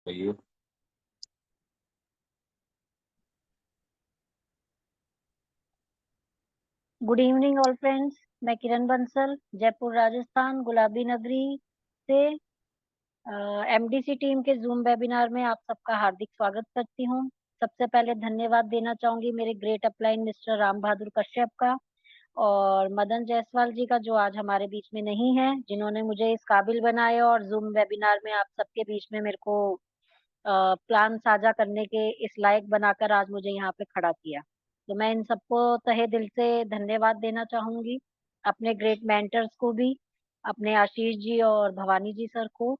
बताइए। Good evening all friends. मैं किरण बंसल, जयपुर राजस्थान, गुलाबी नगरी से एमडीसी टीम के जूम वेबिनार में आप सबका हार्दिक स्वागत करती हूँ। सबसे पहले धन्यवाद देना चाहूंगी मेरे great upline mister Ram Bahadur Kashyap का और मदन जायसवाल जी का, जो आज हमारे बीच में नहीं है, जिन्होंने मुझे इस काबिल बनाया और जूम वेबिनार में आप सबके बीच में मेरे को प्लान साझा करने के इस लायक बनाकर आज मुझे यहाँ पे खड़ा किया। तो मैं इन सबको तहे दिल से धन्यवाद देना चाहूंगी, अपने ग्रेट मेंटर्स को भी, अपने आशीष जी और भवानी जी सर को।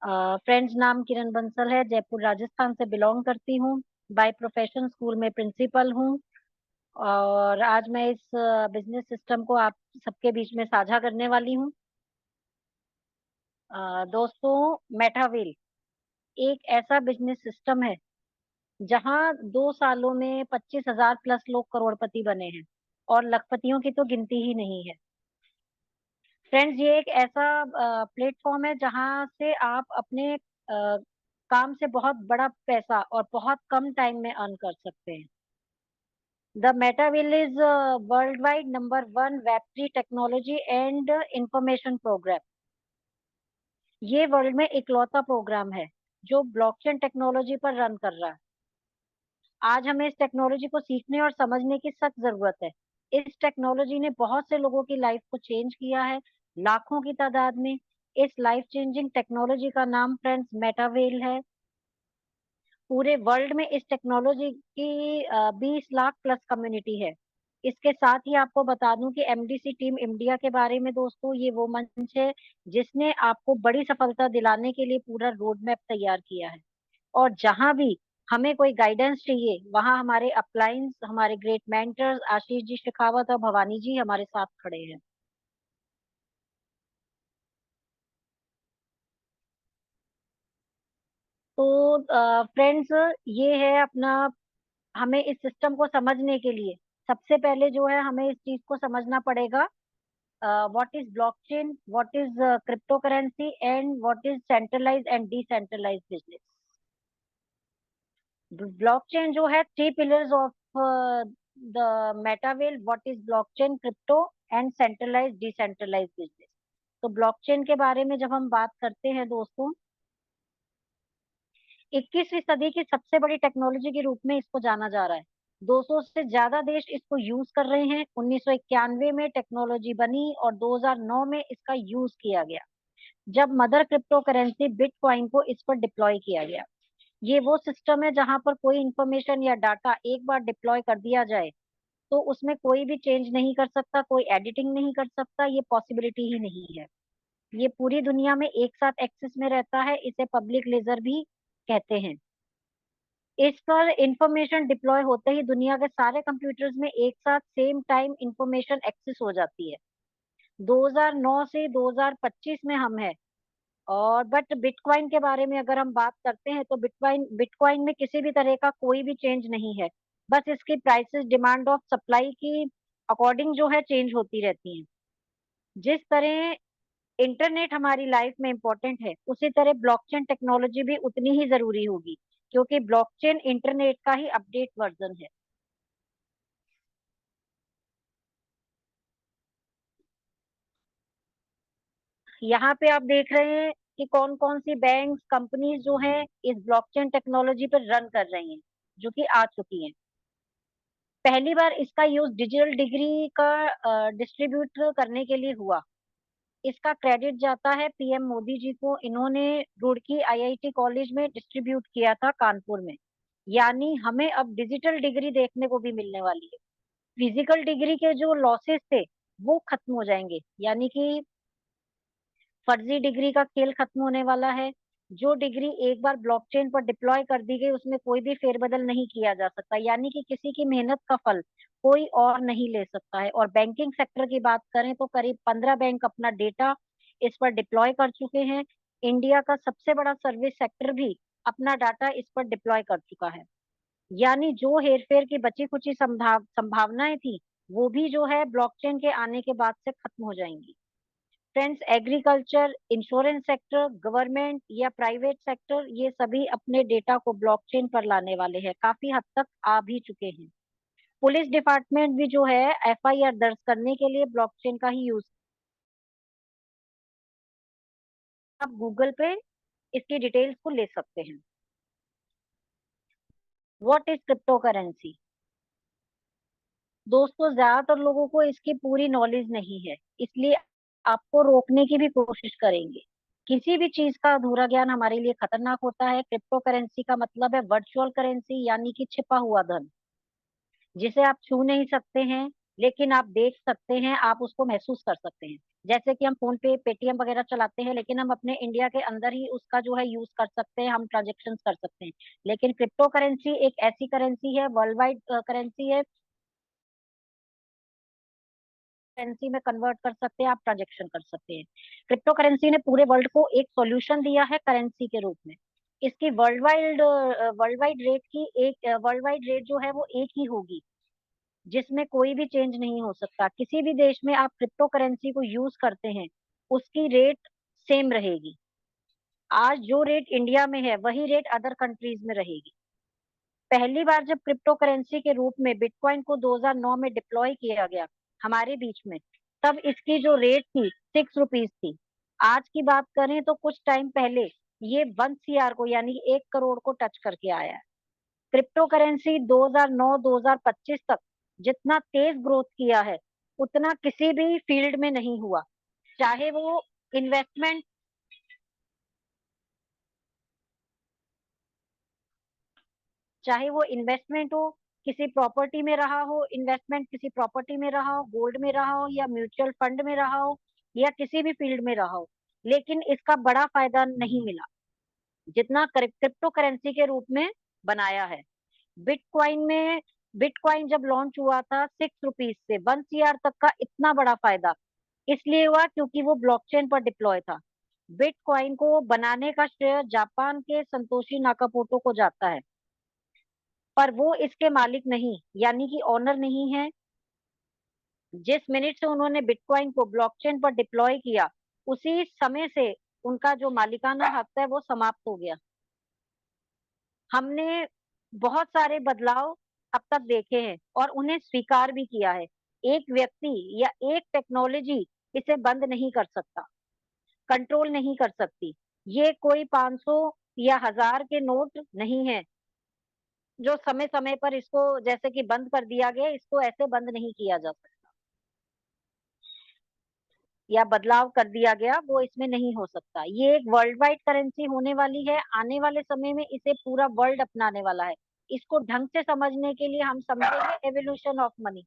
फ्रेंड्स, नाम किरण बंसल है, जयपुर राजस्थान से बिलोंग करती हूँ। बाय प्रोफेशन स्कूल में प्रिंसिपल हूँ और आज मैं इस बिजनेस सिस्टम को आप सबके बीच में साझा करने वाली हूँ। दोस्तों, मेटावेल एक ऐसा बिजनेस सिस्टम है जहां 2 सालों में 25,000 प्लस लोग करोड़पति बने हैं और लखपतियों की तो गिनती ही नहीं है। फ्रेंड्स, ये एक ऐसा प्लेटफॉर्म है जहां से आप अपने काम से बहुत बड़ा पैसा और बहुत कम टाइम में अर्न कर सकते हैं। The Metaville is world wide number 1 web three technology and information program. ये वर्ल्ड में इकलौता प्रोग्राम है जो ब्लॉकचेन टेक्नोलॉजी पर रन कर रहा है। आज हमें इस टेक्नोलॉजी को सीखने और समझने की सख्त जरूरत है। इस टेक्नोलॉजी ने बहुत से लोगों की लाइफ को चेंज किया है, लाखों की तादाद में। इस लाइफ चेंजिंग टेक्नोलॉजी का नाम फ्रेंड्स मेटावेल है। पूरे वर्ल्ड में इस टेक्नोलॉजी की 20 लाख प्लस कम्युनिटी है। इसके साथ ही आपको बता दूं कि एमडीसी टीम इंडिया के बारे में, दोस्तों, ये वो मंच है जिसने आपको बड़ी सफलता दिलाने के लिए पूरा रोड मैप तैयार किया है। और जहां भी हमें कोई गाइडेंस चाहिए, वहां हमारे अपलाइंस, हमारे ग्रेट मेंटर्स आशीष जी शेखावत और भवानी जी हमारे साथ खड़े हैं। तो फ्रेंड्स, ये है अपना, हमें इस सिस्टम को समझने के लिए सबसे पहले जो है हमें इस चीज को समझना पड़ेगा। What is blockchain, what is crypto currency and what is centralize and decentralize business. Blockchain जो है, three pillars of the Metaville, what is blockchain, crypto and centralize decentralize business. तो ब्लॉकचेन के बारे में जब हम बात करते हैं दोस्तों, 21वीं सदी की सबसे बड़ी टेक्नोलॉजी के रूप में इसको जाना जा रहा है। 200 से ज्यादा देश इसको यूज कर रहे हैं। 1991 में टेक्नोलॉजी बनी और 2009 में इसका यूज किया गया, जब मदर क्रिप्टो करेंसी बिटकॉइन को इस पर डिप्लॉय किया गया। ये वो सिस्टम है जहां पर कोई इंफॉर्मेशन या डाटा एक बार डिप्लॉय कर दिया जाए तो उसमें कोई भी चेंज नहीं कर सकता, कोई एडिटिंग नहीं कर सकता, ये पॉसिबिलिटी ही नहीं है। ये पूरी दुनिया में एक साथ एक्सेस में रहता है, इसे पब्लिक लेजर भी कहते हैं। इस पर इंफॉर्मेशन डिप्लॉय होते ही दुनिया के सारे कंप्यूटर्स में एक साथ सेम टाइम इंफॉर्मेशन एक्सेस हो जाती है। 2009 से 2025 में हम हैं। और बट बिटकॉइन के बारे में अगर हम बात करते हैं तो बिटकॉइन बिटकॉइन में किसी भी तरह का कोई भी चेंज नहीं है। बस इसकी प्राइसेस डिमांड और सप्लाई की अकॉर्डिंग जो है चेंज होती रहती हैं। जिस तरह इंटरनेट हमारी लाइफ में इंपॉर्टेंट है, उसी तरह ब्लॉकचेन टेक्नोलॉजी भी उतनी ही जरूरी होगी, क्योंकि ब्लॉकचेन इंटरनेट का ही अपडेट वर्जन है। यहाँ पे आप देख रहे हैं कि कौन कौन सी बैंक कंपनीज जो है इस ब्लॉकचेन टेक्नोलॉजी पर रन कर रही हैं, जो कि आ चुकी हैं। पहली बार इसका यूज डिजिटल डिग्री का डिस्ट्रीब्यूट करने के लिए हुआ। इसका क्रेडिट जाता है पीएम मोदी जी को। इन्होंने रुड़की आईआईटी कॉलेज में डिस्ट्रीब्यूट किया था, कानपुर में। यानी हमें अब डिजिटल डिग्री देखने को भी मिलने वाली है। फिजिकल डिग्री के जो लॉसेस थे वो खत्म हो जाएंगे, यानी कि फर्जी डिग्री का खेल खत्म होने वाला है। जो डिग्री एक बार ब्लॉकचेन पर डिप्लॉय कर दी गई, उसमें कोई भी फेरबदल नहीं किया जा सकता, यानी कि किसी की मेहनत का फल कोई और नहीं ले सकता है। और बैंकिंग सेक्टर की बात करें तो करीब 15 बैंक अपना डेटा इस पर डिप्लॉय कर चुके हैं। इंडिया का सबसे बड़ा सर्विस सेक्टर भी अपना डाटा इस पर डिप्लॉय कर चुका है। यानी जो हेरफेर की बची खुची संभावनाएं थी, वो भी जो है ब्लॉकचेन के आने के बाद से खत्म हो जाएंगी। Friends, agriculture, insurance sector, government या प्राइवेट सेक्टर, ये सभी अपने डेटा को ब्लॉकचेन पर लाने वाले हैं, काफी हद तक आ भी चुके हैं। पुलिस डिपार्टमेंट भी जो है एफआईआर दर्ज करने के लिए ब्लॉकचेन का ही यूज। आप गूगल पे इसकी डिटेल्स को ले सकते हैं। What is crypto currency? दोस्तों, ज्यादातर लोगों को इसकी पूरी नॉलेज नहीं है, इसलिए आपको रोकने की भी कोशिश करेंगे। किसी भी चीज का अधूरा ज्ञान हमारे लिए खतरनाक होता है। क्रिप्टो करेंसी का मतलब है वर्चुअल करेंसी, यानी कि छिपा हुआ धन, जिसे आप छू नहीं सकते हैं, लेकिन आप देख सकते हैं, आप उसको महसूस कर सकते हैं। जैसे कि हम फोन पे, पेटीएम वगैरह चलाते हैं, लेकिन हम अपने इंडिया के अंदर ही उसका जो है यूज कर सकते हैं, हम ट्रांजेक्शन कर सकते हैं। लेकिन क्रिप्टो करेंसी एक ऐसी करेंसी है, वर्ल्ड वाइड करेंसी है, करेंसी में कन्वर्ट कर सकते हैं, आप ट्रांजेक्शन कर सकते हैं। क्रिप्टो करेंसी ने पूरे वर्ल्ड को एक सॉल्यूशन दिया है करेंसी के रूप में। इसकी वर्ल्ड वाइड रेट की एक वर्ल्ड वाइड रेट जो है वो एक ही होगी, जिसमें कोई भी चेंज नहीं हो सकता। किसी भी देश में आप क्रिप्टो करेंसी को यूज करते हैं, उसकी रेट सेम रहेगी। आज जो रेट इंडिया में है वही रेट अदर कंट्रीज में रहेगी। पहली बार जब क्रिप्टो करेंसी के रूप में बिटकॉइन को 2009 में डिप्लॉय किया गया हमारे बीच में, तब इसकी जो रेट थी 6 रुपीज थी। आज की बात करें तो कुछ टाइम पहले ये 1 CR को, यानी 1 करोड़ को टच करके आया है। क्रिप्टो करेंसी 2009-2025 तक जितना तेज ग्रोथ किया है, उतना किसी भी फील्ड में नहीं हुआ। चाहे वो इन्वेस्टमेंट चाहे वो इन्वेस्टमेंट हो, किसी प्रॉपर्टी में रहा हो, इन्वेस्टमेंट किसी प्रॉपर्टी में रहा हो, गोल्ड में रहा हो, या म्यूचुअल फंड में रहा हो, या किसी भी फील्ड में रहा हो, लेकिन इसका बड़ा फायदा नहीं मिला जितना क्रिप्टो करेंसी के रूप में बनाया है। बिटकॉइन में बिटकॉइन जब लॉन्च हुआ था 6 रुपीज से 1 CR तक का इतना बड़ा फायदा इसलिए हुआ क्योंकि वो ब्लॉकचेन पर डिप्लॉय था। बिटकॉइन को बनाने का श्रेय जापान के संतोशी नाकापोटो को जाता है, पर वो इसके मालिक नहीं, यानी कि ओनर नहीं है। जिस मिनट से उन्होंने बिटकॉइन को ब्लॉकचेन पर डिप्लॉय किया, उसी समय से उनका जो मालिकाना हक है वो समाप्त हो गया। हमने बहुत सारे बदलाव अब तक देखे हैं और उन्हें स्वीकार भी किया है। एक व्यक्ति या एक टेक्नोलॉजी इसे बंद नहीं कर सकता, कंट्रोल नहीं कर सकती। ये कोई 500 या 1000 के नोट नहीं है जो समय समय पर इसको जैसे कि बंद कर दिया गया, इसको ऐसे बंद नहीं किया जा सकता या बदलाव कर दिया गया, वो इसमें नहीं हो सकता। ये एक वर्ल्ड वाइड करेंसी होने वाली है। आने वाले समय में इसे पूरा वर्ल्ड अपनाने वाला है। इसको ढंग से समझने के लिए हम समझेंगे एवोल्यूशन ऑफ मनी।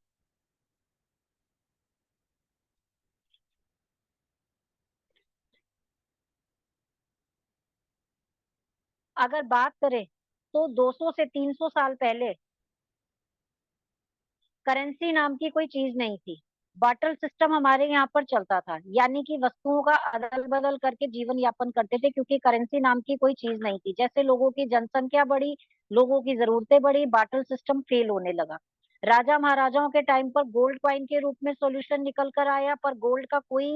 अगर बात करें तो 200 से 300 साल पहले करेंसी नाम की कोई चीज नहीं थी। बार्टर सिस्टम हमारे यहाँ पर चलता था, यानी कि वस्तुओं का अदल बदल करके जीवन यापन करते थे, क्योंकि करेंसी नाम की कोई चीज नहीं थी। जैसे लोगों की जनसंख्या बढ़ी, लोगों की जरूरतें बढ़ी, बार्टर सिस्टम फेल होने लगा। राजा महाराजाओं के टाइम पर गोल्ड कॉइन के रूप में सॉल्यूशन निकल कर आया, पर गोल्ड का कोई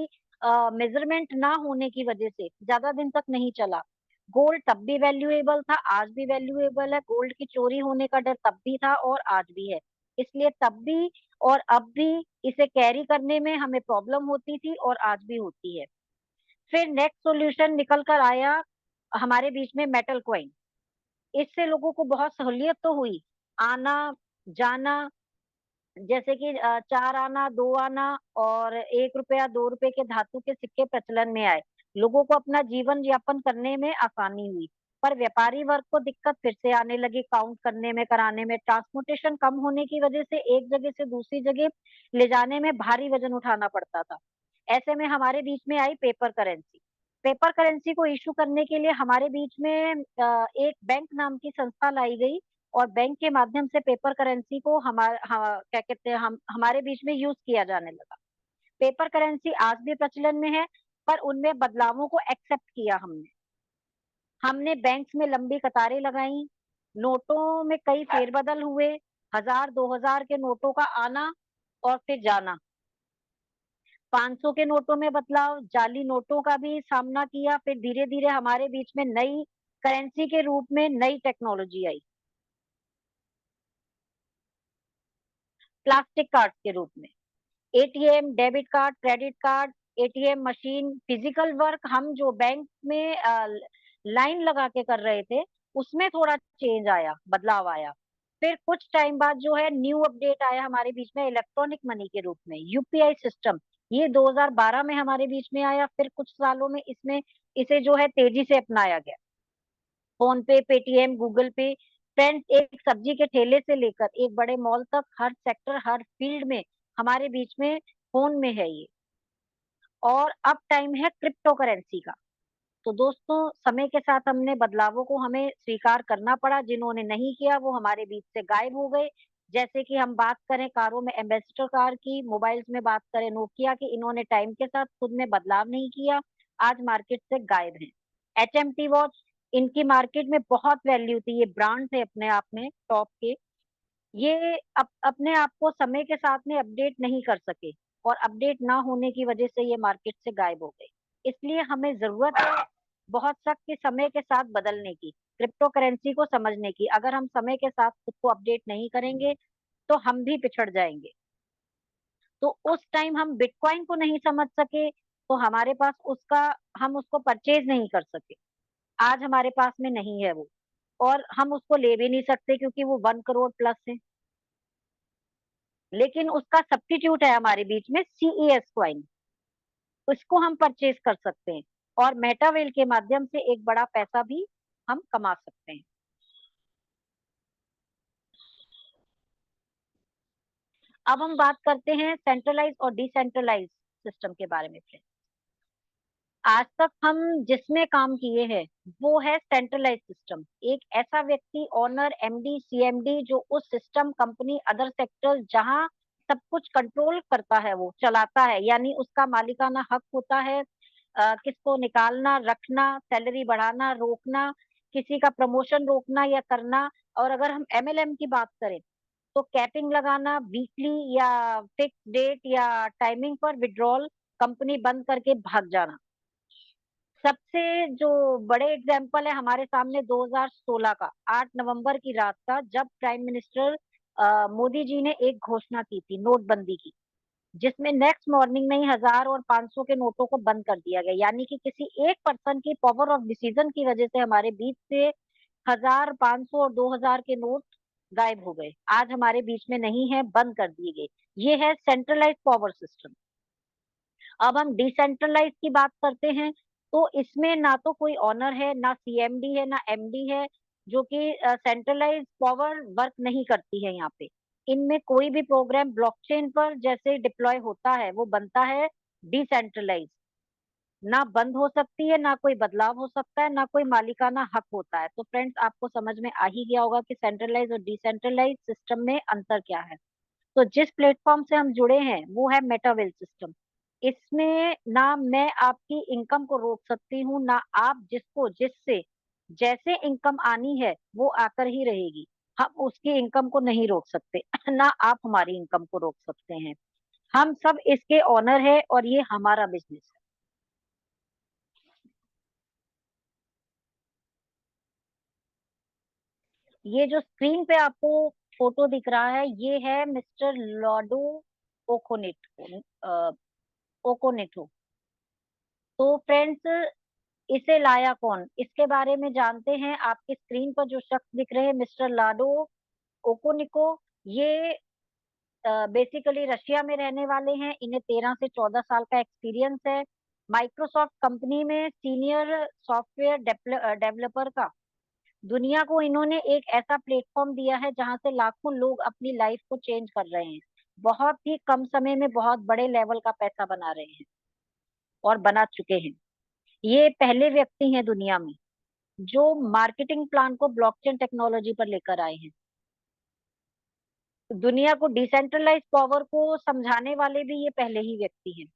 मेजरमेंट ना होने की वजह से ज्यादा दिन तक नहीं चला। गोल्ड तब भी वैल्यूएबल था, आज भी वैल्यूएबल है। गोल्ड की चोरी होने का डर तब भी था और आज भी है। इसलिए तब भी और अब भी इसे कैरी करने में हमें प्रॉब्लम होती थी और आज भी होती है। फिर नेक्स्ट सॉल्यूशन निकल कर आया हमारे बीच में, मेटल कॉइन। इससे लोगों को बहुत सहूलियत तो हुई, आना जाना, जैसे कि 4 आना 2 आना और 1 रुपया 2 रुपए के धातु के सिक्के प्रचलन में आए। लोगों को अपना जीवन यापन करने में आसानी हुई। पर व्यापारी वर्ग को दिक्कत फिर से आने लगी, काउंट करने में, कराने में। ट्रांसपोर्टेशन कम होने की वजह से एक जगह से दूसरी जगह ले जाने में भारी वजन उठाना पड़ता था। ऐसे में हमारे बीच में आई पेपर करेंसी। पेपर करेंसी को इशू करने के लिए हमारे बीच में एक बैंक नाम की संस्था लाई गई, और बैंक के माध्यम से पेपर करेंसी को क्या कहते हैं, हमारे बीच में यूज किया जाने लगा। पेपर करेंसी आज भी प्रचलन में है, पर उनमें बदलावों को एक्सेप्ट किया हमने। हमने बैंक्स में लंबी कतारें लगाई, नोटों में कई फेरबदल हुए, 1000 2000 के नोटों का आना और फिर जाना। 500 के नोटों में बदलाव, जाली नोटों का भी सामना किया, फिर धीरे धीरे हमारे बीच में नई करेंसी के रूप में नई टेक्नोलॉजी आई, प्लास्टिक कार्ड के रूप में। ATM, debit card, credit card, ATM machine, physical work, हम जो बैंक में लाइन लगा के कर रहे थे, उसमें थोड़ा चेंज आया, बदलाव आया। फिर कुछ टाइम बाद जो है न्यू अपडेट आया हमारे बीच में इलेक्ट्रॉनिक मनी के रूप में, यूपीआई सिस्टम। ये 2012 में हमारे बीच में आया, फिर कुछ सालों में इसमें इसे जो है तेजी से अपनाया गया। फोन पे, पेटीएम, गूगल पे। फ्रेंड्स, एक सब्जी के ठेले से लेकर एक बड़े मॉल तक, हर सेक्टर, हर फील्ड में हमारे बीच में फोन में है ये। और अब टाइम है क्रिप्टो करेंसी का। तो दोस्तों, समय के साथ हमने बदलावों को हमें स्वीकार करना पड़ा, जिन्होंने नहीं किया वो हमारे बीच से गायब हो गए। जैसे कि हम बात करें कारों में एम्बेसडर कार की, मोबाइल्स में बात करें नोकिया की, इन्होंने टाइम के साथ खुद में बदलाव नहीं किया, आज मार्केट से गायब हैं। HMT वॉच, इनकी मार्केट में बहुत वैल्यू थी, ये ब्रांड थे अपने आप में टॉप के। ये अपने आप को समय के साथ में अपडेट नहीं कर सके, और अपडेट ना होने की वजह से ये मार्केट से गायब हो गए। इसलिए हमें जरूरत है बहुत सख्त समय के साथ बदलने की, क्रिप्टो करेंसी को समझने की। अगर हम समय के साथ खुद को अपडेट नहीं करेंगे तो हम भी पिछड़ जाएंगे। तो उस टाइम हम बिटकॉइन को नहीं समझ सके, तो हमारे पास उसका, हम उसको परचेज नहीं कर सके। आज हमारे पास में नहीं है वो, और हम उसको ले भी नहीं सकते क्योंकि वो 1 करोड़ प्लस है। लेकिन उसका सब्स्टिट्यूट है हमारे बीच में CES क्वाइन, उसको हम परचेज कर सकते हैं, और मेटावेल के माध्यम से एक बड़ा पैसा भी हम कमा सकते हैं। अब हम बात करते हैं सेंट्रलाइज और डिसेंट्रलाइज सिस्टम के बारे में। आज तक हम जिसमें काम किए हैं वो है सेंट्रलाइज सिस्टम। एक ऐसा व्यक्ति, ऑनर, MD, CMD, जो उस सिस्टम, कंपनी, अदर सेक्टर जहां सब कुछ कंट्रोल करता है, वो चलाता है, यानी उसका मालिकाना हक होता है। किसको निकालना, रखना, सैलरी बढ़ाना, रोकना, किसी का प्रमोशन रोकना या करना। और अगर हम MLM की बात करें तो कैपिंग लगाना, वीकली या फिक्स डेट या टाइमिंग पर विड्रॉल, कंपनी बंद करके भाग जाना। सबसे जो बड़े एग्जाम्पल है हमारे सामने 2016 का 8 नवंबर की रात का, जब प्राइम मिनिस्टर मोदी जी ने एक घोषणा की थी नोटबंदी की, जिसमें नेक्स्ट मॉर्निंग में ही 1000 और 500 के नोटों को बंद कर दिया गया। यानी कि किसी एक पर्सन की पावर ऑफ डिसीजन की वजह से हमारे बीच से 1000, 500 और 2000 के नोट गायब हो गए, आज हमारे बीच में नहीं है, बंद कर दिए गए। ये है सेंट्रलाइज पावर सिस्टम। अब हम डिसेंट्रलाइज की बात करते हैं, तो इसमें ना तो कोई ऑनर है, ना CMD है, ना MD है, जो कि सेंट्रलाइज पावर वर्क नहीं करती है यहाँ पे। इनमें कोई भी प्रोग्राम ब्लॉकचेन पर जैसे डिप्लॉय होता है वो बनता है डिसेंट्रलाइज, ना बंद हो सकती है, ना कोई बदलाव हो सकता है, ना कोई मालिकाना हक होता है। तो फ्रेंड्स, आपको समझ में आ ही गया होगा कि सेंट्रलाइज और डिसेंट्रलाइज सिस्टम में अंतर क्या है। तो जिस प्लेटफॉर्म से हम जुड़े हैं वो है मेटावेल सिस्टम। इसमें ना मैं आपकी इनकम को रोक सकती हूँ, ना आप जिसको, जिससे जैसे इनकम आनी है वो आकर ही रहेगी। हम उसकी इनकम को नहीं रोक सकते ना आप हमारी इनकम को रोक सकते हैं। हम सब इसके ऑनर है और ये हमारा बिजनेस है। ये जो स्क्रीन पे आपको फोटो दिख रहा है, ये है मिस्टर लॉडो ओकोनेटो, ओकोनेटो। तो फ्रेंड्स, इसे लाया कौन, इसके बारे में जानते हैं। आपकी स्क्रीन पर जो शख्स दिख रहे हैं, मिस्टर लाडो ओकोनिको, ये बेसिकली रशिया में रहने वाले हैं। इन्हें 13 से 14 साल का एक्सपीरियंस है। माइक्रोसॉफ्ट कंपनी में सीनियर सॉफ्टवेयर डेवलपर का। दुनिया को इन्होंने एक ऐसा प्लेटफॉर्म दिया है जहां से लाखों लोग अपनी लाइफ को चेंज कर रहे हैं, बहुत ही कम समय में बहुत बड़े लेवल का पैसा बना रहे हैं और बना चुके हैं। ये पहले व्यक्ति हैं दुनिया में जो मार्केटिंग प्लान को ब्लॉकचेन टेक्नोलॉजी पर लेकर आए हैं। दुनिया को डिसेंट्रलाइज पावर को समझाने वाले भी ये पहले ही व्यक्ति हैं।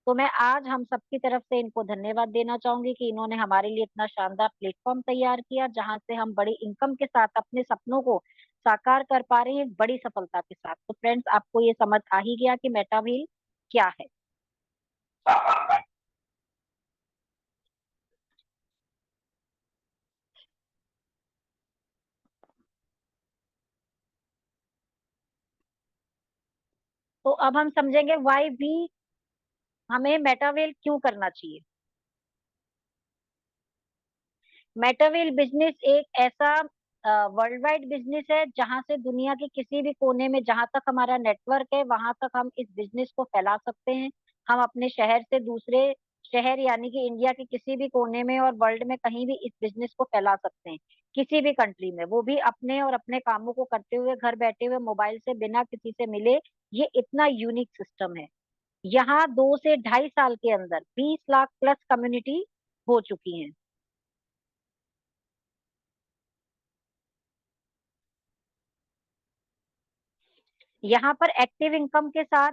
तो मैं आज हम सबकी तरफ से इनको धन्यवाद देना चाहूंगी कि इन्होंने हमारे लिए इतना शानदार प्लेटफॉर्म तैयार किया, जहां से हम बड़ी इनकम के साथ अपने सपनों को साकार कर पा रहे हैं, एक बड़ी सफलता के साथ। तो फ्रेंड्स, आपको ये समझ आ ही गया कि मेटावील क्या है। तो अब हम समझेंगे वाई भी हमें मेटावेल क्यों करना चाहिए। मेटावेल बिजनेस एक ऐसा वर्ल्ड वाइड बिजनेस है जहां से दुनिया के किसी भी कोने में, जहां तक हमारा नेटवर्क है वहां तक हम इस बिजनेस को फैला सकते हैं। हम अपने शहर से दूसरे शहर यानी कि इंडिया के किसी भी कोने में और वर्ल्ड में कहीं भी इस बिजनेस को फैला सकते हैं, किसी भी कंट्री में, वो भी अपने और अपने कामों को करते हुए घर बैठे हुए मोबाइल से, बिना किसी से मिले। ये इतना यूनिक सिस्टम है। यहाँ 2 से 2.5 साल के अंदर 20 लाख प्लस कम्युनिटी हो चुकी है। यहाँ पर एक्टिव इनकम के साथ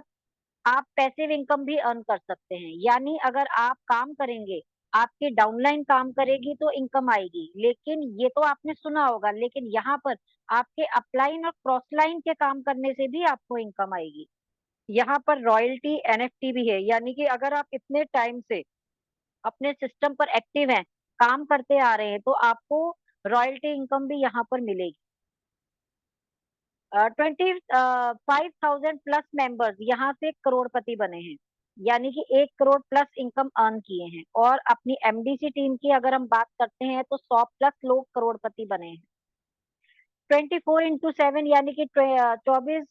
आप पैसिव इनकम भी अर्न कर सकते हैं। यानी अगर आप काम करेंगे, आपकी डाउनलाइन काम करेगी तो इनकम आएगी, लेकिन ये तो आपने सुना होगा, लेकिन यहाँ पर आपके अपलाइन और क्रॉस लाइन के काम करने से भी आपको इनकम आएगी। यहाँ पर रॉयल्टी एनएफटी भी है, यानी कि अगर आप इतने टाइम से अपने सिस्टम पर एक्टिव हैं, काम करते आ रहे हैं, तो आपको रॉयल्टी इनकम भी यहाँ पर मिलेगी। 25,000 प्लस मेंबर्स यहाँ से करोड़पति बने हैं, यानी कि 1 करोड़ प्लस इनकम अर्न किए हैं। और अपनी एमडीसी टीम की अगर हम बात करते हैं तो 100 प्लस लोग करोड़पति बने हैं। 24x7 यानी कि 24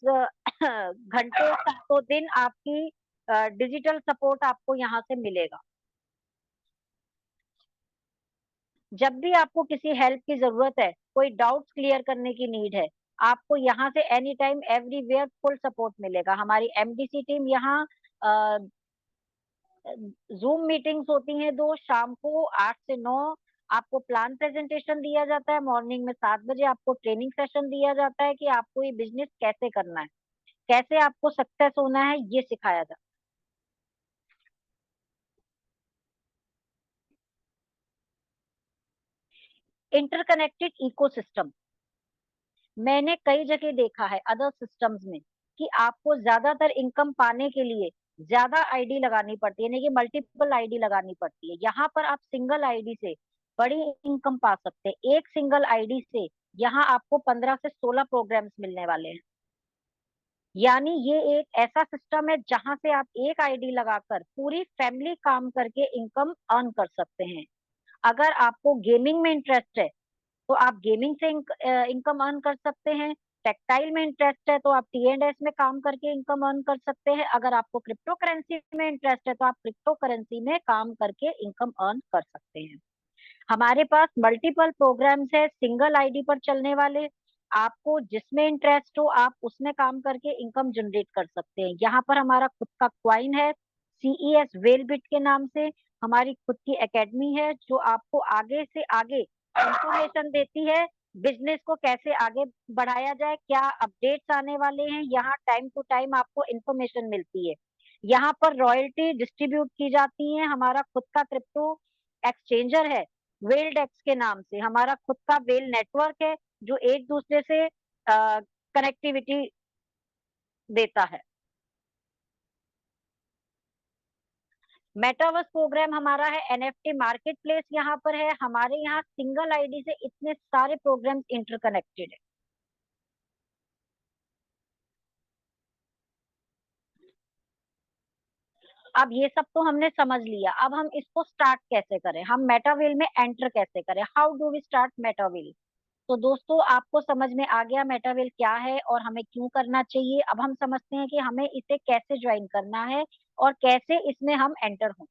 घंटे, सातों दिन आपकी डिजिटल सपोर्ट आपको यहाँ से मिलेगा। जब भी आपको किसी हेल्प की जरूरत है, कोई डाउट्स क्लियर करने की नीड है, आपको यहाँ से any time everywhere full support मिलेगा। हमारी एमडीसी टीम यहाँ जूम मीटिंग्स होती हैं, 2 शाम को 8 से 9। आपको प्लान प्रेजेंटेशन दिया जाता है, मॉर्निंग में 7 बजे आपको ट्रेनिंग सेशन दिया जाता है कि आपको ये बिजनेस कैसे करना है, कैसे आपको सक्सेस होना है, ये सिखाया जाता है। इंटरकनेक्टेड इकोसिस्टम मैंने कई जगह देखा है अदर सिस्टम्स में कि आपको ज्यादातर इनकम पाने के लिए ज्यादा आईडी लगानी पड़ती है, यानी कि मल्टीपल आईडी लगानी पड़ती है। यहाँ पर आप सिंगल आईडी से बड़ी इनकम पा सकते हैं। एक सिंगल आईडी से यहाँ आपको 15 से 16 प्रोग्राम्स मिलने वाले हैं। यानी ये एक ऐसा सिस्टम है जहां से आप एक आईडी लगाकर पूरी फैमिली काम करके इनकम अर्न कर सकते हैं। अगर आपको गेमिंग में इंटरेस्ट है तो आप गेमिंग से इनकम अर्न कर सकते हैं। टेक्सटाइल में इंटरेस्ट है तो आप T&S में काम करके इनकम अर्न कर सकते हैं। अगर आपको क्रिप्टो करेंसी में इंटरेस्ट है तो आप क्रिप्टो करेंसी में काम करके इनकम अर्न कर सकते हैं। हमारे पास मल्टीपल प्रोग्राम्स है सिंगल आईडी पर चलने वाले। आपको जिसमें इंटरेस्ट हो आप उसमें काम करके इनकम जनरेट कर सकते हैं। यहाँ पर हमारा खुद का क्वाइन है, CES वेलबिट के नाम से। हमारी खुद की एकेडमी है जो आपको आगे से आगे इंफॉर्मेशन देती है, बिजनेस को कैसे आगे बढ़ाया जाए, क्या अपडेट्स आने वाले हैं, यहाँ टाइम टू टाइम आपको इंफॉर्मेशन मिलती है। यहाँ पर रॉयल्टी डिस्ट्रीब्यूट की जाती है। हमारा खुद का क्रिप्टो एक्सचेंजर है, वेल्ड एक्स के नाम से। हमारा खुद का वेल नेटवर्क है जो एक दूसरे से कनेक्टिविटी देता है। मेटावर्स प्रोग्राम हमारा है एनएफटी मार्केट प्लेस। यहाँ पर है, हमारे यहाँ सिंगल आईडी से इतने सारे प्रोग्राम्स इंटरकनेक्टेड है। अब ये सब तो हमने समझ लिया, अब हम इसको स्टार्ट कैसे करें, हम मेटावेल में एंटर कैसे करें, हाउ डू वी स्टार्ट मेटावेल। तो दोस्तों आपको समझ में आ गया मेटावेल क्या है और हमें क्यों करना चाहिए। अब हम समझते हैं कि हमें इसे कैसे ज्वाइन करना है और कैसे इसमें हम एंटर हों।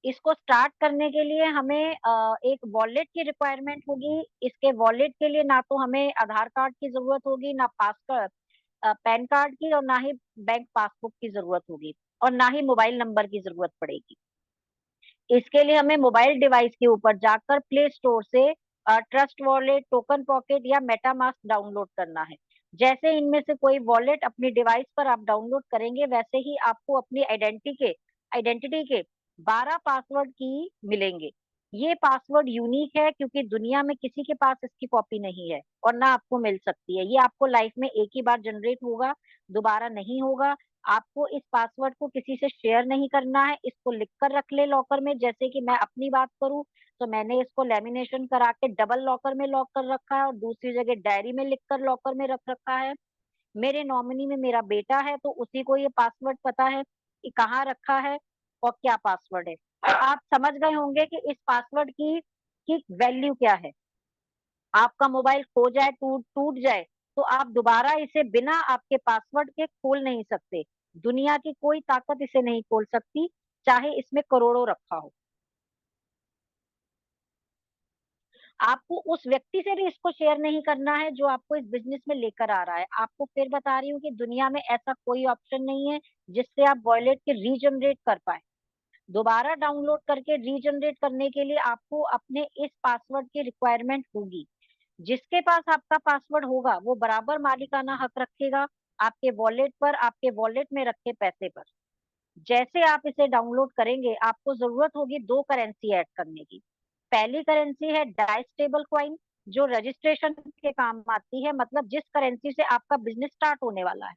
इसको स्टार्ट करने के लिए हमें एक वॉलेट की रिक्वायरमेंट होगी। इसके वॉलेट के लिए ना तो हमें आधार कार्ड की जरूरत होगी, ना पासवर्ड पैन कार्ड की, और ना ही बैंक पासबुक की जरूरत होगी, और ना ही मोबाइल नंबर की जरूरत पड़ेगी। इसके लिए हमें मोबाइल डिवाइस के ऊपर जाकर प्ले स्टोर से ट्रस्ट वॉलेट, टोकन पॉकेट या मेटामास्क डाउनलोड करना है। जैसे इनमें से कोई वॉलेट अपनी डिवाइस पर आप डाउनलोड करेंगे, वैसे ही आपको अपनी आइडेंटिटी के 12 पासवर्ड की मिलेंगे। ये पासवर्ड यूनिक है क्योंकि दुनिया में किसी के पास इसकी कॉपी नहीं है और ना आपको मिल सकती है। ये आपको लाइफ में एक ही बार जनरेट होगा, दोबारा नहीं होगा। आपको इस पासवर्ड को किसी से शेयर नहीं करना है, इसको लिख कर रख ले लॉकर में। जैसे कि मैं अपनी बात करूं तो मैंने इसको लेमिनेशन करा के डबल लॉकर में लॉक कर रखा है और दूसरी जगह डायरी में लिख कर लॉकर में रख रखा है। मेरे नॉमिनी में मेरा बेटा है तो उसी को ये पासवर्ड पता है कि कहाँ रखा है और क्या पासवर्ड है। तो आप समझ गए होंगे कि इस पासवर्ड की वैल्यू क्या है। आपका मोबाइल खो जाए, टूट टूट जाए, तो आप दोबारा इसे बिना आपके पासवर्ड के खोल नहीं सकते। दुनिया की कोई ताकत इसे नहीं खोल सकती, चाहे इसमें करोड़ों रखा हो। आपको उस व्यक्ति से भी इसको शेयर नहीं करना है जो आपको इस बिजनेस में लेकर आ रहा है। आपको फिर बता रही हूँ कि दुनिया में ऐसा कोई ऑप्शन नहीं है जिससे आप वॉलेट के रीजनरेट कर पाए। दोबारा डाउनलोड करके रीजनरेट करने के लिए आपको अपने इस पासवर्ड की रिक्वायरमेंट होगी। जिसके पास आपका पासवर्ड होगा वो बराबर मालिकाना हक रखेगा आपके वॉलेट पर, आपके वॉलेट में रखे पैसे पर। जैसे आप इसे डाउनलोड करेंगे आपको जरूरत होगी दो करेंसी ऐड करने की। पहली करेंसी है डाई स्टेबल क्वाइन, जो रजिस्ट्रेशन के काम आती है, मतलब जिस करेंसी से आपका बिजनेस स्टार्ट होने वाला है,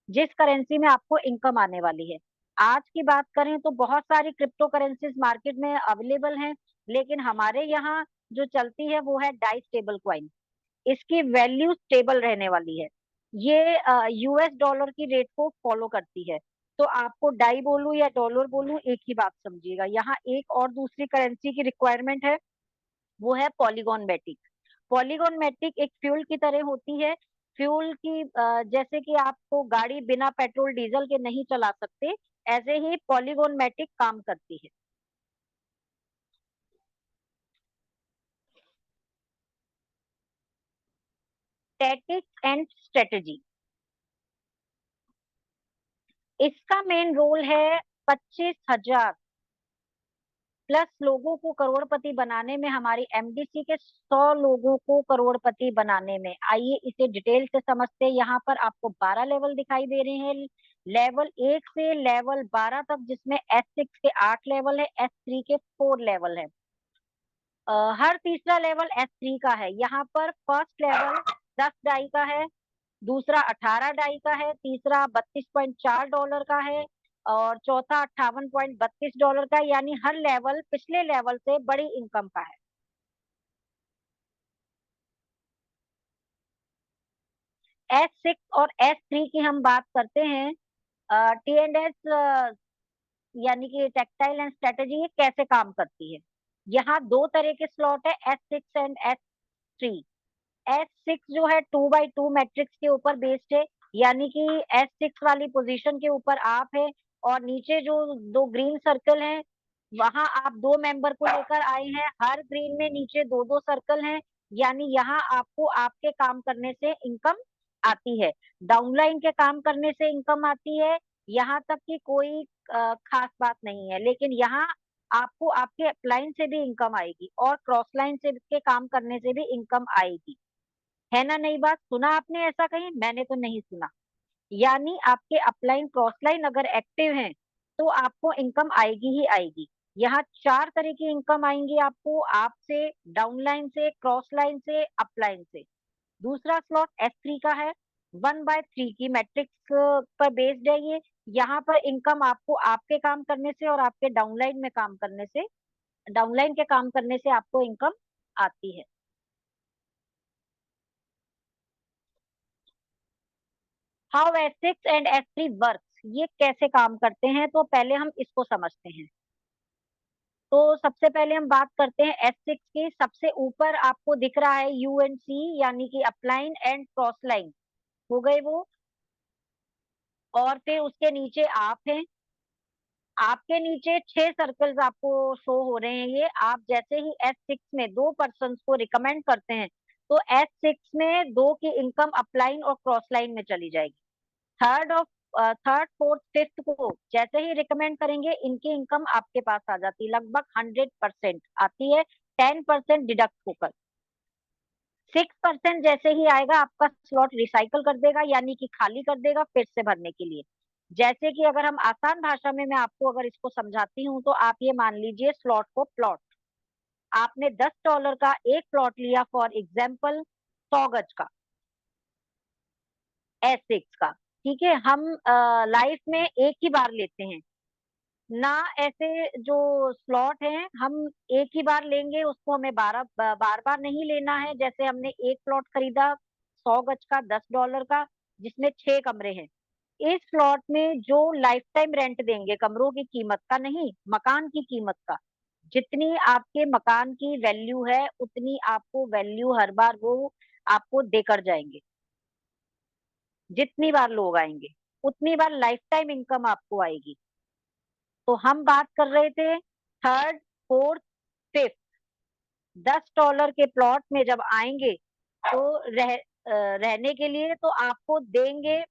जिस करेंसी में आपको इनकम आने वाली है। आज की बात करें तो बहुत सारी क्रिप्टो करेंसीज मार्केट में अवेलेबल हैं, लेकिन हमारे यहाँ जो चलती है वो है डाई स्टेबल क्वाइन। इसकी वैल्यू स्टेबल रहने वाली है। ये यूएस डॉलर की रेट को फॉलो करती है। तो आपको डाई बोलूं या डॉलर बोलूं एक ही बात समझिएगा। यहाँ एक और दूसरी करेंसी की रिक्वायरमेंट है, वो है पॉलीगॉन मैटिक। पॉलीगॉन मैटिक एक फ्यूल की तरह होती है। फ्यूल की जैसे कि आपको गाड़ी बिना पेट्रोल डीजल के नहीं चला सकते, ऐसे ही पॉलीगॉन मैटिक काम करती है। टैक्टिक्स एंड स्ट्रेटेजी, इसका मेन रोल है 25,000 प्लस लोगों को करोड़पति बनाने में, हमारी एमडीसी के 100 लोगों को करोड़पति बनाने में। आइए इसे डिटेल से समझते हैं। यहाँ पर आपको 12 लेवल दिखाई दे रहे हैं, लेवल 1 से लेवल 12 तक, जिसमें S6 के 8 लेवल है, S3 के 4 लेवल है। हर तीसरा लेवल S3 का है। यहाँ पर फर्स्ट लेवल 10 डाई का है, दूसरा 18 डाई का है, तीसरा $32.4 का है और चौथा $58.32 का है। यानी हर लेवल पिछले लेवल से बड़ी इनकम का है। S6 और S3 की हम बात करते हैं। T&S यानी कि टेक्सटाइल एंड स्ट्रेटेजी, ये कैसे काम करती है। यहाँ दो तरह के स्लॉट है, S6 एंड S3। S6 जो है 2x2 मैट्रिक्स के ऊपर बेस्ड है, यानी कि S6 वाली पोजीशन के ऊपर आप है और नीचे जो दो ग्रीन सर्कल हैं वहां आप दो मेंबर को लेकर आए हैं। हर ग्रीन में नीचे दो दो सर्कल हैं, यानी यहाँ आपको आपके काम करने से इनकम आती है, डाउनलाइन के काम करने से इनकम आती है। यहाँ तक कि कोई खास बात नहीं है, लेकिन यहाँ आपको आपके अपलाइन से भी इनकम आएगी और क्रॉस लाइन से के काम करने से भी इनकम आएगी। है ना नई बात, सुना आपने ऐसा कहीं? मैंने तो नहीं सुना। यानी आपके अपलाइन क्रॉस लाइन अगर एक्टिव हैं तो आपको इनकम आएगी ही आएगी। यहाँ चार तरह की इनकम आएंगी आपको, आपसे, डाउनलाइन से, क्रॉस लाइन से, अपलाइन से। दूसरा स्लॉट S3 का है, 1/3 की मैट्रिक्स पर बेस्ड है ये। यहाँ पर इनकम आपको आपके काम करने से और आपके डाउनलाइन में काम करने से, डाउनलाइन के काम करने से आपको इनकम आती है। How S6 and S3 works, ये कैसे काम करते हैं, तो पहले हम इसको समझते हैं। तो सबसे पहले हम बात करते हैं S6 की। सबसे ऊपर आपको दिख रहा है UNC, यानी कि अपलाइन एंड क्रॉस लाइन हो गए वो, और फिर उसके नीचे आप हैं। आपके नीचे 6 सर्कल्स आपको शो हो रहे हैं। ये आप जैसे ही S6 में दो पर्सन को रिकमेंड करते हैं तो S6 में दो की इनकम अपलाइन और क्रॉस लाइन में चली जाएगी। थर्ड फोर्थ फिफ्थ को जैसे ही रिकमेंड करेंगे इनकी इनकम आपके पास आ जाती है, लगभग 100% आती है, 10% डिडक्ट होकर। 6% जैसे ही आएगा आपका स्लॉट रिसाइकल कर देगा, यानी कि खाली कर देगा फिर से भरने के लिए। जैसे कि अगर हम आसान भाषा में मैं आपको अगर इसको समझाती हूँ तो आप ये मान लीजिए स्लॉट को प्लॉट। आपने $10 का एक प्लॉट लिया, फॉर एग्जाम्पल 100 गज का, S6 का। ठीक है, हम लाइफ में एक ही बार लेते हैं ना, ऐसे जो स्लॉट हैं हम एक ही बार लेंगे, उसको हमें बार बार नहीं लेना है। जैसे हमने एक प्लॉट खरीदा 100 गज का $10 का, जिसमें 6 कमरे हैं। इस प्लॉट में जो लाइफ टाइम रेंट देंगे, कमरों की कीमत का नहीं, मकान की कीमत का, जितनी आपके मकान की वैल्यू है उतनी आपको वैल्यू हर बार वो आपको देकर जाएंगे। जितनी बार लोग आएंगे उतनी बार लाइफ टाइम इनकम आपको आएगी। तो हम बात कर रहे थे थर्ड, फोर्थ, फिफ्थ, $10 के प्लॉट में जब आएंगे तो रहने के लिए तो आपको देंगे,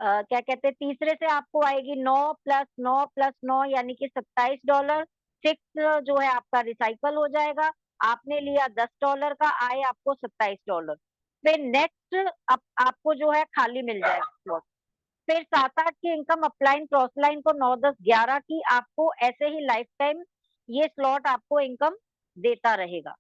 क्या कहते हैं, तीसरे से आपको आएगी 9 + 9 + 9 यानी कि $27। सिक्स जो है आपका रिसाइकल हो जाएगा। आपने लिया $10 का, आए आपको $27। फिर नेक्स्ट आपको जो है खाली मिल जाएगा प्लॉट। फिर 7-8 की इनकम अपलाइन क्रॉस लाइन को 9, 10, 11 की आपको ऐसे ही लाइफ टाइम ये स्लॉट आपको इनकम देता रहेगा।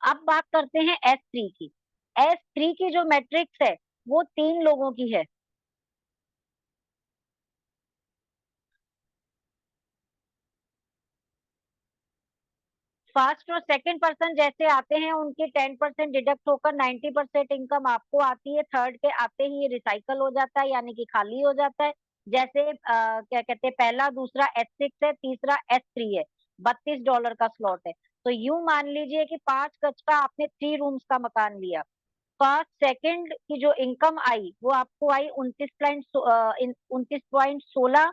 अब बात करते हैं S3 की। S3 की जो मैट्रिक्स है वो 3 लोगों की है। फर्स्ट और सेकंड पर्सन जैसे आते हैं उनके 10% डिडक्ट होकर 90% इनकम आपको आती है। थर्ड के आते ही ये रिसाइकल हो जाता है यानी कि खाली हो जाता है। जैसे क्या कहते हैं, पहला दूसरा S6 है, तीसरा S3 है, $32 का स्लॉट है। तो यूं मान लीजिए कि 5 गज का आपने 3 रूम्स का मकान लिया। फर्स्ट सेकंड की जो इनकम आई वो आपको आई 29.16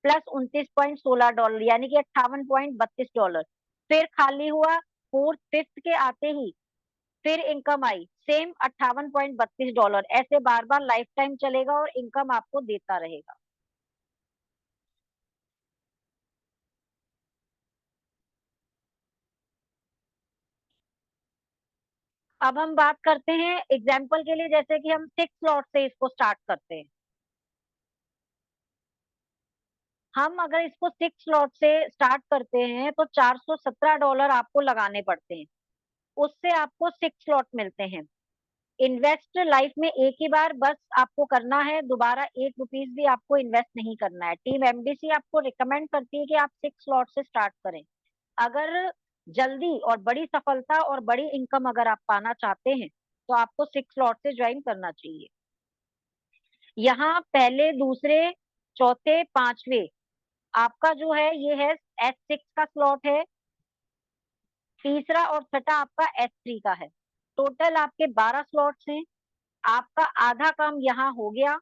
प्लस $29.16 यानी कि $58.32। फिर खाली हुआ। फोर्थ फिफ्थ के आते ही फिर इनकम आई सेम $58.32। ऐसे बार बार लाइफ टाइम चलेगा और इनकम आपको देता रहेगा। अब हम बात करते हैं एग्जाम्पल के लिए, जैसे कि हम 6 स्लॉट से इसको स्टार्ट करते हैं। हम अगर इसको 6 स्लॉट से स्टार्ट करते हैं तो $417 आपको लगाने पड़ते हैं। उससे आपको 6 स्लॉट मिलते हैं। इन्वेस्ट लाइफ में एक ही बार बस आपको करना है, दोबारा ₹1 भी आपको इन्वेस्ट नहीं करना है। टीम एमडीसी आपको रिकमेंड करती है कि आप 6 स्लॉट से स्टार्ट करें। अगर जल्दी और बड़ी सफलता और बड़ी इनकम अगर आप पाना चाहते हैं तो आपको 6 स्लॉट से ज्वाइन करना चाहिए। यहाँ पहले, दूसरे, चौथे, पांचवे आपका जो है ये है S6 का स्लॉट है। तीसरा और छठा आपका S3 का है। टोटल आपके 12 स्लॉट्स हैं। आपका आधा काम यहाँ हो गया।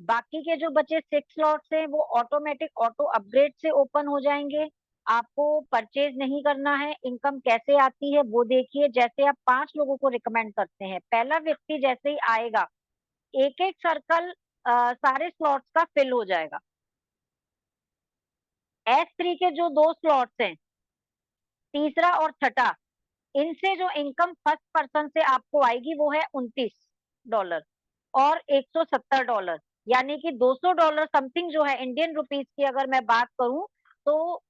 बाकी के जो बचे 6 स्लॉट्स हैं वो ऑटोमेटिक ऑटो अपग्रेड से ओपन हो जाएंगे। आपको परचेज नहीं करना है। इनकम कैसे आती है वो देखिए। जैसे आप 5 लोगों को रिकमेंड करते हैं, पहला व्यक्ति जैसे ही आएगा एक एक सर्कल सारे स्लॉट्स का फिल हो जाएगा। S3 के जो 2 स्लॉट्स हैं, तीसरा और छठा, इनसे जो इनकम फर्स्ट पर्सन से आपको आएगी वो है $29 और $170, यानी कि $200 समथिंग जो है इंडियन रुपीस की अगर मैं बात करूं तो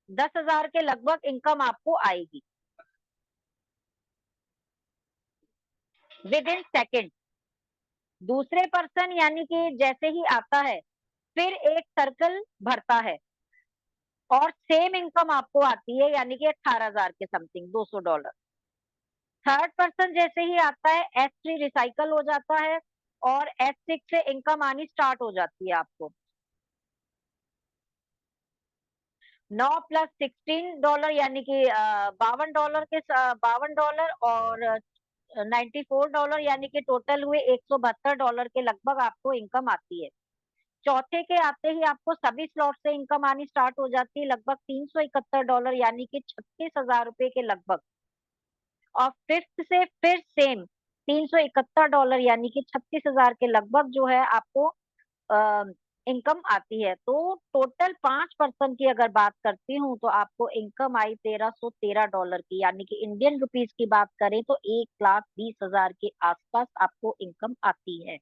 10,000 के लगभग इनकम आपको आएगी विद इन सेकेंड। दूसरे पर्सन यानी कि जैसे ही आता है फिर एक सर्कल भरता है और सेम इनकम आपको आती है यानी कि 18,000 के समथिंग, $200। थर्ड पर्सन जैसे ही आता है S3 रिसाइकल हो जाता है और S6 से इनकम आनी स्टार्ट हो जाती है आपको। 9 + $16 यानी कि $52 और $94 यानी कि टोटल हुए $172 के लगभग आपको इनकम आती है। चौथे के आते ही आपको सभी स्लॉट से इनकम आनी स्टार्ट हो जाती है लगभग $371 यानी कि ₹36,000 के लगभग। और फिफ्थ से फिर सेम $371 यानी कि 36,000 के लगभग जो है आपको इनकम आती है। तो टोटल 5% की अगर बात करती हूँ तो आपको इनकम आई $1313 की, यानी कि इंडियन रुपीज की बात करें तो 1,20,000 के आसपास आपको इनकम आती है।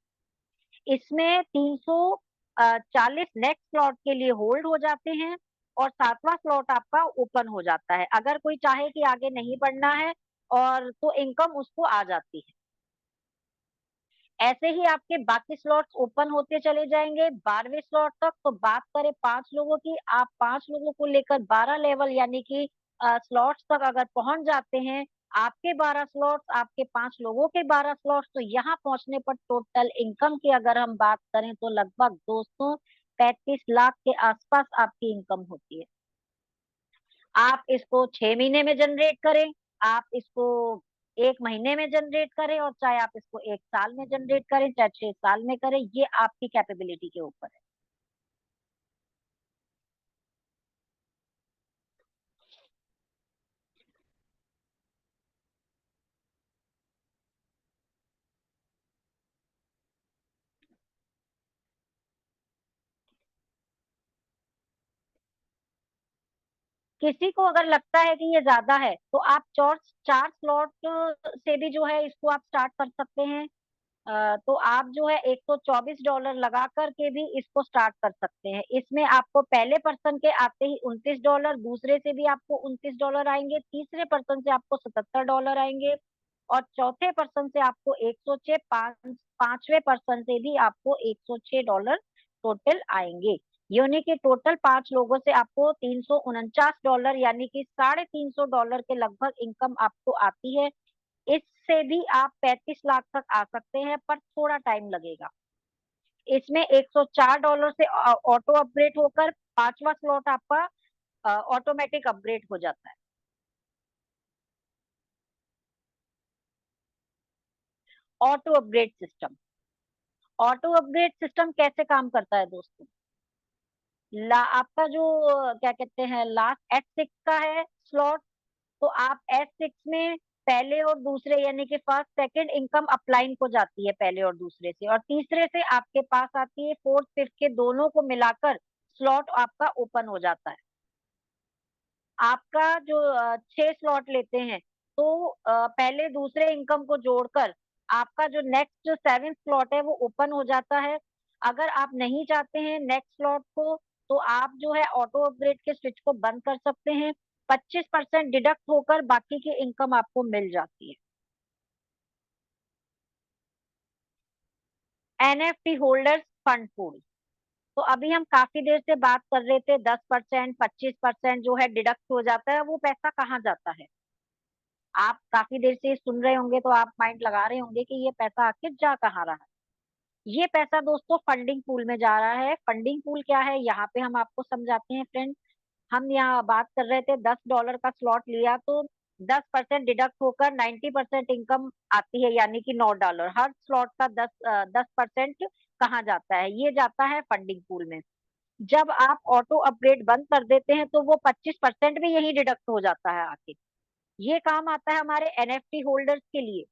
इसमें 340 नेक्स्ट स्लॉट के लिए होल्ड हो जाते हैं और 7वां स्लॉट आपका ओपन हो जाता है। अगर कोई चाहे कि आगे नहीं बढ़ना है और तो इनकम उसको आ जाती है। ऐसे ही आपके बाकी स्लॉट्स ओपन होते चले जाएंगे 12वें स्लॉट तक। तो बात करें 5 लोगों की, आप 5 लोगों को लेकर 12 लेवल यानी कि स्लॉट्स तक अगर पहुंच जाते हैं, आपके 12 स्लॉट्स, आपके 5 लोगों के 12 स्लॉट्स, तो यहाँ पहुंचने पर टोटल इनकम की अगर हम बात करें तो लगभग 235 लाख के आसपास आपकी इनकम होती है। आप इसको 6 महीने में जनरेट करें, आप इसको 1 महीने में जनरेट करें, और चाहे आप इसको 1 साल में जनरेट करें, चाहे 6 साल में करें, ये आपकी कैपेबिलिटी के ऊपर है। किसी को अगर लगता है कि ये ज्यादा है तो आप 4 स्लॉट से भी जो है इसको आप स्टार्ट कर सकते हैं। तो आप जो है $124 लगा करके भी इसको स्टार्ट कर सकते हैं। इसमें आपको पहले पर्सन के आते ही $29, दूसरे से भी आपको $29 आएंगे, तीसरे पर्सन से आपको $77 आएंगे, और चौथे पर्सन से आपको 106, पांचवें पर्सन से भी आपको $106 टोटल आएंगे। यानी कि टोटल 5 लोगों से आपको $349 यानी कि $350 के लगभग इनकम आपको आती है। इससे भी आप 35 लाख तक आ सकते हैं, पर थोड़ा टाइम लगेगा। इसमें $104 से ऑटो अपग्रेड होकर 5वां स्लॉट आपका ऑटोमेटिक अपग्रेड हो जाता है। Auto upgrade system, auto upgrade system कैसे काम करता है दोस्तों? आपका जो क्या कहते हैं लास्ट S6 का है स्लॉट, तो आप S6 में पहले और दूसरे यानी कि फर्स्ट सेकंड इनकम अपलाइन को जाती है पहले और दूसरे से, और तीसरे से आपके पास आती है, फोर्थ फिफ्थ के दोनों को मिलाकर स्लॉट आपका ओपन हो जाता है। आपका जो 6 स्लॉट लेते हैं तो पहले दूसरे इनकम को जोड़कर आपका जो नेक्स्ट 7th स्लॉट है वो ओपन हो जाता है। अगर आप नहीं चाहते हैं नेक्स्ट स्लॉट को, तो आप जो है ऑटो अपग्रेड के स्विच को बंद कर सकते हैं। 25% डिडक्ट होकर बाकी की इनकम आपको मिल जाती है। NFT होल्डर्स फंड पूल, तो अभी हम काफी देर से बात कर रहे थे 10%, 25% जो है डिडक्ट हो जाता है, वो पैसा कहाँ जाता है? आप काफी देर से सुन रहे होंगे तो आप माइंड लगा रहे होंगे कि ये पैसा आखिर जा कहाँ रहा है। ये पैसा दोस्तों फंडिंग पूल में जा रहा है। फंडिंग पूल क्या है, यहाँ पे हम आपको समझाते हैं फ्रेंड। हम यहाँ बात कर रहे थे $10 का स्लॉट लिया तो 10% डिडक्ट होकर 90% इनकम आती है, यानी कि $9। हर स्लॉट का 10% कहाँ जाता है? ये जाता है फंडिंग पूल में। जब आप ऑटो अपग्रेड बंद कर देते हैं तो वो 25% भी यही डिडक्ट हो जाता है आके। ये काम आता है हमारे NFT होल्डर्स के लिए।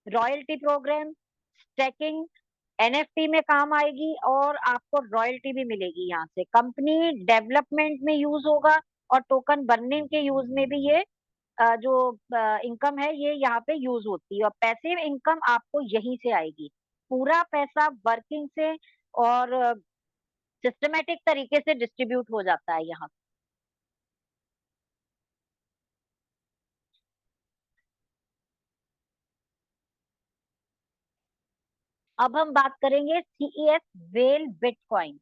रॉयल्टी प्रोग्राम, स्टैकिंग NFT में काम आएगी, और आपको रॉयल्टी भी मिलेगी। यहाँ से कंपनी डेवलपमेंट में यूज होगा, और टोकन बनने के यूज में भी ये जो इनकम है ये यहाँ पे यूज होती है, और पैसिव इनकम आपको यहीं से आएगी। पूरा पैसा वर्किंग से और सिस्टमेटिक तरीके से डिस्ट्रीब्यूट हो जाता है यहाँ। अब हम बात करेंगे CES वेल बिटकॉइन।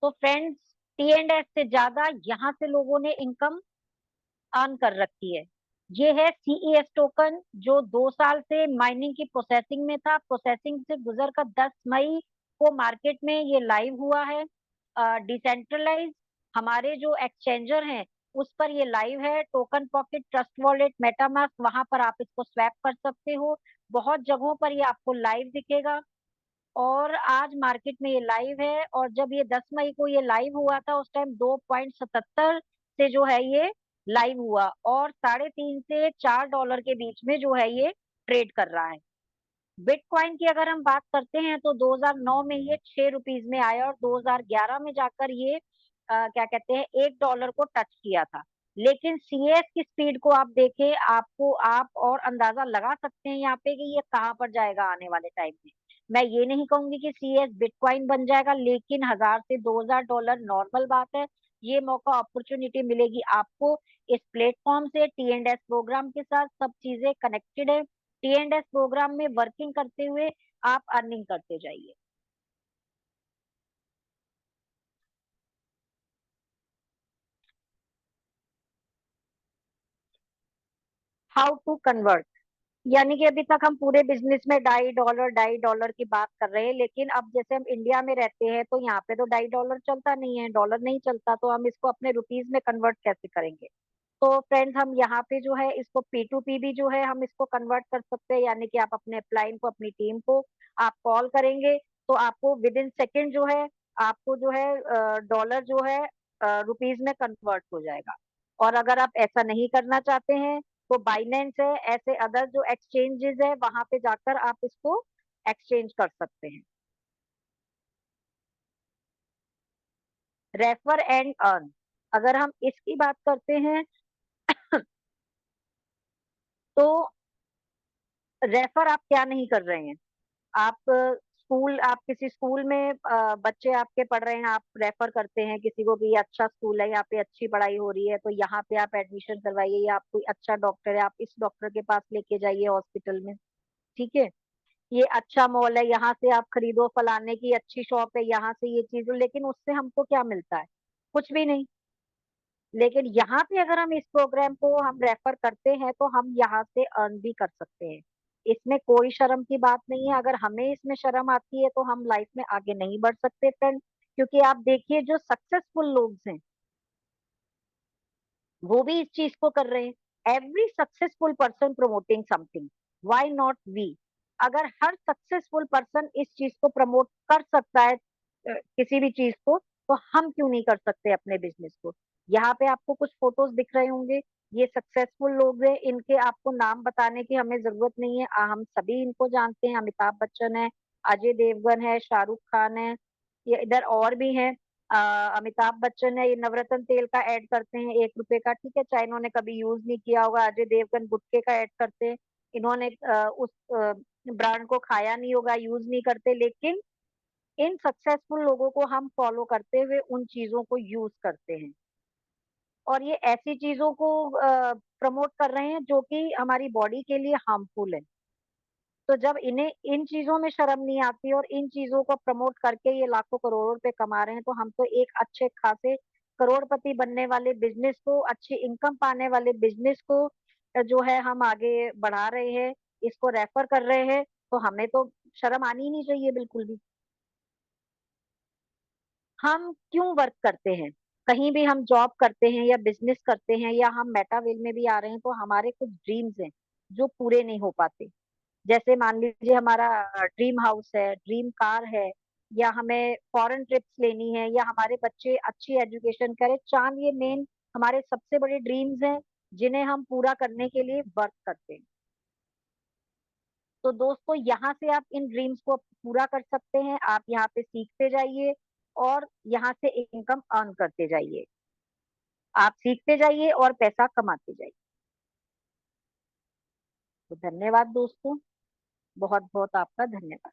तो फ्रेंड्स, T&S से ज्यादा यहाँ से लोगों ने इनकम अर्न कर रखी है। ये है CES टोकन, जो 2 साल से माइनिंग की प्रोसेसिंग में था। प्रोसेसिंग से गुजर कर 10 मई को मार्केट में ये लाइव हुआ है। डिसेंट्रलाइज हमारे जो एक्सचेंजर हैं उस पर ये लाइव है। Token pocket, trust wallet, MetaMask, वहां पर आप इसको स्वैप कर सकते हो। बहुत जगहों पर ये आपको लाइव दिखेगा, और आज मार्केट में ये लाइव है। और जब ये 10 मई को ये लाइव हुआ था उस टाइम 2.77 से जो है ये लाइव हुआ, और $3.5 से $4 के बीच में जो है ये ट्रेड कर रहा है। बिटकॉइन की अगर हम बात करते हैं तो 2009 में ये 6 रुपीज में आया और 2011 में जाकर ये क्या कहते हैं $1 को टच किया था। लेकिन सीएस की स्पीड को आप देखें, आपको आप और अंदाजा लगा सकते हैं यहाँ पे कि ये कहाँ पर जाएगा आने वाले टाइम में। मैं ये नहीं कहूंगी कि सीएस बिटकॉइन बन जाएगा, लेकिन 1000 से 2000 डॉलर नॉर्मल बात है। ये मौका अपॉर्चुनिटी मिलेगी आपको इस प्लेटफॉर्म से। टी एंड एस प्रोग्राम के साथ सब चीजें कनेक्टेड है। टी एंड एस प्रोग्राम में वर्किंग करते हुए आप अर्निंग करते जाइए। हाउ टू कन्वर्ट, यानी कि अभी तक हम पूरे बिजनेस में $2.5 की बात कर रहे हैं, लेकिन अब जैसे हम इंडिया में रहते हैं तो यहाँ पे तो $2.5 चलता नहीं है, डॉलर नहीं चलता, तो हम इसको अपने रुपीज में कन्वर्ट कैसे करेंगे। तो फ्रेंड्स, हम यहाँ पे जो है इसको P2P भी जो है हम इसको कन्वर्ट कर सकते हैं, यानी कि आप अपने अपलाइन को, अपनी टीम को आप कॉल करेंगे तो आपको विद इन सेकेंड जो है आपको जो है डॉलर जो है रुपीज में कन्वर्ट हो जाएगा। और अगर आप ऐसा नहीं करना चाहते हैं तो बाइनेंस है, ऐसे अदर जो एक्सचेंजेस है वहां पे जाकर आप इसको एक्सचेंज कर सकते हैं। रेफर एंड अर्न, अगर हम इसकी बात करते हैं तो रेफर आप क्या नहीं कर रहे हैं। आप स्कूल, आप किसी स्कूल में बच्चे आपके पढ़ रहे हैं, आप रेफर करते हैं किसी को कि ये अच्छा स्कूल है, यहाँ पे अच्छी पढ़ाई हो रही है, तो यहाँ पे आप एडमिशन करवाइए, या आप कोई अच्छा डॉक्टर है आप इस डॉक्टर के पास लेके जाइए हॉस्पिटल में। ठीक है, ये अच्छा मॉल है, यहाँ से आप खरीदो, फलाने की अच्छी शॉप है, यहाँ से ये चीज, लेकिन उससे हमको क्या मिलता है? कुछ भी नहीं। लेकिन यहाँ पे अगर हम इस प्रोग्राम को हम रेफर करते हैं तो हम यहाँ से अर्न भी कर सकते हैं। इसमें कोई शर्म की बात नहीं है। अगर हमें इसमें शर्म आती है तो हम लाइफ में आगे नहीं बढ़ सकते फ्रेंड। क्योंकि आप देखिए जो सक्सेसफुल लोग हैं वो भी इस चीज को कर रहे हैं। Every successful person promoting something, why not we. अगर हर सक्सेसफुल पर्सन इस चीज को प्रमोट कर सकता है किसी भी चीज को, तो हम क्यों नहीं कर सकते अपने बिजनेस को। यहाँ पे आपको कुछ फोटोज दिख रहे होंगे, ये सक्सेसफुल लोग हैं, इनके आपको नाम बताने की हमें जरूरत नहीं है, हम सभी इनको जानते हैं। अमिताभ बच्चन है, अजय देवगन है, शाहरुख खान है, ये इधर और भी हैं। अमिताभ बच्चन है, ये नवरत्न तेल का ऐड करते हैं 1 रुपए का, ठीक है, चाहे इन्होंने कभी यूज नहीं किया होगा। अजय देवगन गुटखे का ऐड करते हैं, इन्होंने उस ब्रांड को खाया नहीं होगा, यूज नहीं करते, लेकिन इन सक्सेसफुल लोगों को हम फॉलो करते हुए उन चीजों को यूज करते हैं। और ये ऐसी चीजों को प्रमोट कर रहे हैं जो कि हमारी बॉडी के लिए हार्मफुल है। तो जब इन्हें इन चीजों में शर्म नहीं आती और इन चीजों को प्रमोट करके ये लाखों करोड़ों रुपए कमा रहे हैं, तो हम तो एक अच्छे खासे करोड़पति बनने वाले बिजनेस को, अच्छी इनकम पाने वाले बिजनेस को जो है हम आगे बढ़ा रहे हैं, इसको रेफर कर रहे हैं, तो हमें तो शर्म आनी ही नहीं चाहिए बिल्कुल भी। हम क्यों वर्क करते हैं, कहीं भी हम जॉब करते हैं या बिजनेस करते हैं या हम मेटावेल में भी आ रहे हैं, तो हमारे कुछ ड्रीम्स हैं जो पूरे नहीं हो पाते। जैसे मान लीजिए हमारा ड्रीम हाउस है, ड्रीम कार है, या हमें फॉरेन ट्रिप्स लेनी है, या हमारे बच्चे अच्छी एजुकेशन करें, चांद, ये मेन हमारे सबसे बड़े ड्रीम्स हैं जिन्हें हम पूरा करने के लिए वर्क करते हैं। तो दोस्तों, यहाँ से आप इन ड्रीम्स को पूरा कर सकते हैं। आप यहाँ पे सीखते जाइए और यहाँ से इनकम अर्न करते जाइए। आप सीखते जाइए और पैसा कमाते जाइए। तो धन्यवाद दोस्तों, बहुत बहुत आपका धन्यवाद।